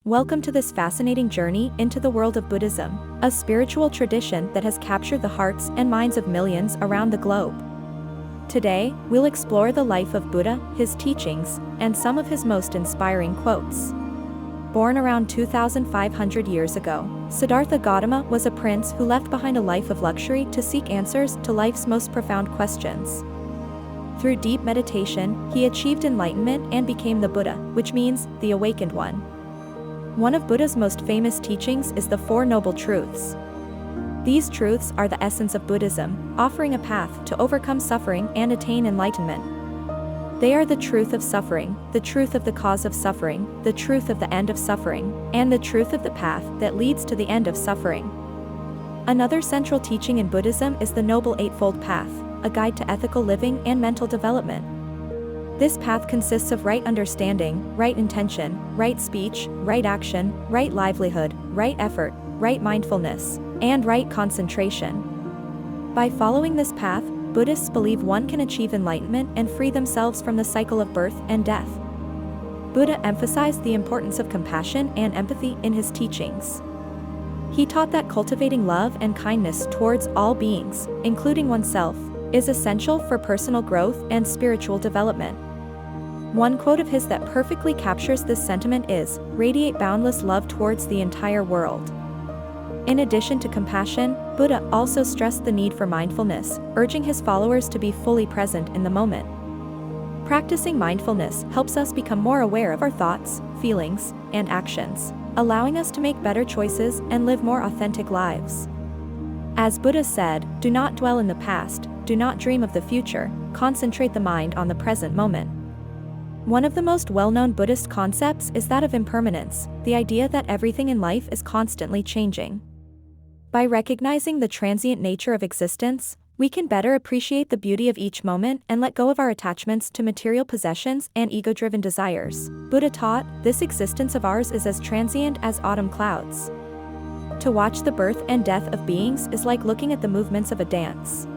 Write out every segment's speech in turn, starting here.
Welcome to this fascinating journey into the world of Buddhism, a spiritual tradition that has captured the hearts and minds of millions around the globe. Today, we'll explore the life of Buddha, his teachings, and some of his most inspiring quotes. Born around 2,500 years ago, Siddhartha Gautama was a prince who left behind a life of luxury to seek answers to life's most profound questions. Through deep meditation, he achieved enlightenment and became the Buddha, which means the Awakened One. One of Buddha's most famous teachings is the Four Noble Truths. These truths are the essence of Buddhism, offering a path to overcome suffering and attain enlightenment. They are the truth of suffering, the truth of the cause of suffering, the truth of the end of suffering, and the truth of the path that leads to the end of suffering. Another central teaching in Buddhism is the Noble Eightfold Path, a guide to ethical living and mental development. This path consists of right understanding, right intention, right speech, right action, right livelihood, right effort, right mindfulness, and right concentration. By following this path, Buddhists believe one can achieve enlightenment and free themselves from the cycle of birth and death. Buddha emphasized the importance of compassion and empathy in his teachings. He taught that cultivating love and kindness towards all beings, including oneself, is essential for personal growth and spiritual development. One quote of his that perfectly captures this sentiment is, "Radiate boundless love towards the entire world." In addition to compassion, Buddha also stressed the need for mindfulness, urging his followers to be fully present in the moment. Practicing mindfulness helps us become more aware of our thoughts, feelings, and actions, allowing us to make better choices and live more authentic lives. As Buddha said, "Do not dwell in the past, do not dream of the future, concentrate the mind on the present moment." One of the most well-known Buddhist concepts is that of impermanence, the idea that everything in life is constantly changing. By recognizing the transient nature of existence, we can better appreciate the beauty of each moment and let go of our attachments to material possessions and ego-driven desires. Buddha taught, this existence of ours is as transient as autumn clouds. To watch the birth and death of beings is like looking at the movements of a dance.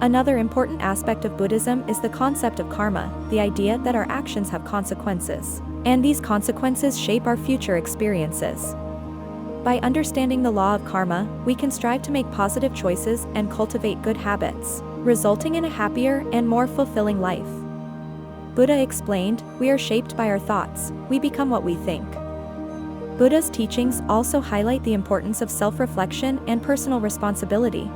Another important aspect of Buddhism is the concept of karma, the idea that our actions have consequences, and these consequences shape our future experiences. By understanding the law of karma, we can strive to make positive choices and cultivate good habits, resulting in a happier and more fulfilling life. Buddha explained, "We are shaped by our thoughts, we become what we think." Buddha's teachings also highlight the importance of self-reflection and personal responsibility.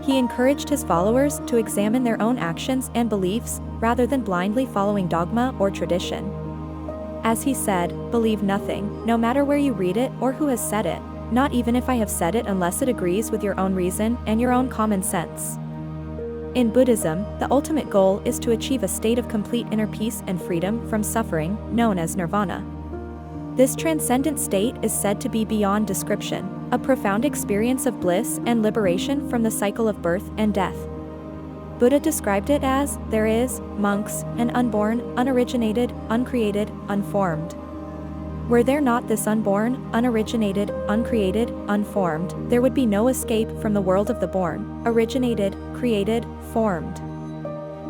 He encouraged his followers to examine their own actions and beliefs, rather than blindly following dogma or tradition. As he said, "Believe nothing, no matter where you read it or who has said it, not even if I have said it unless it agrees with your own reason and your own common sense." In Buddhism, the ultimate goal is to achieve a state of complete inner peace and freedom from suffering, known as Nirvana. This transcendent state is said to be beyond description, a profound experience of bliss and liberation from the cycle of birth and death. Buddha described it as, "There is, monks, an unborn, unoriginated, uncreated, unformed. Were there not this unborn, unoriginated, uncreated, unformed, there would be no escape from the world of the born, originated, created, formed."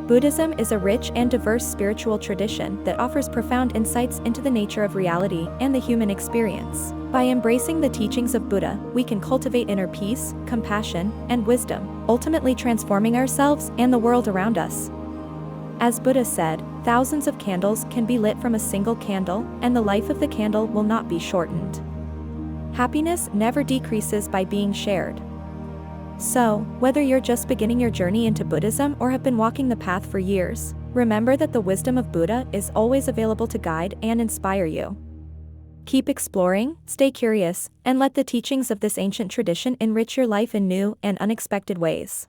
Buddhism is a rich and diverse spiritual tradition that offers profound insights into the nature of reality and the human experience. By embracing the teachings of Buddha, we can cultivate inner peace, compassion, and wisdom, ultimately transforming ourselves and the world around us. As Buddha said, thousands of candles can be lit from a single candle, and the life of the candle will not be shortened. Happiness never decreases by being shared. So, whether you're just beginning your journey into Buddhism or have been walking the path for years, remember that the wisdom of Buddha is always available to guide and inspire you. Keep exploring, stay curious, and let the teachings of this ancient tradition enrich your life in new and unexpected ways.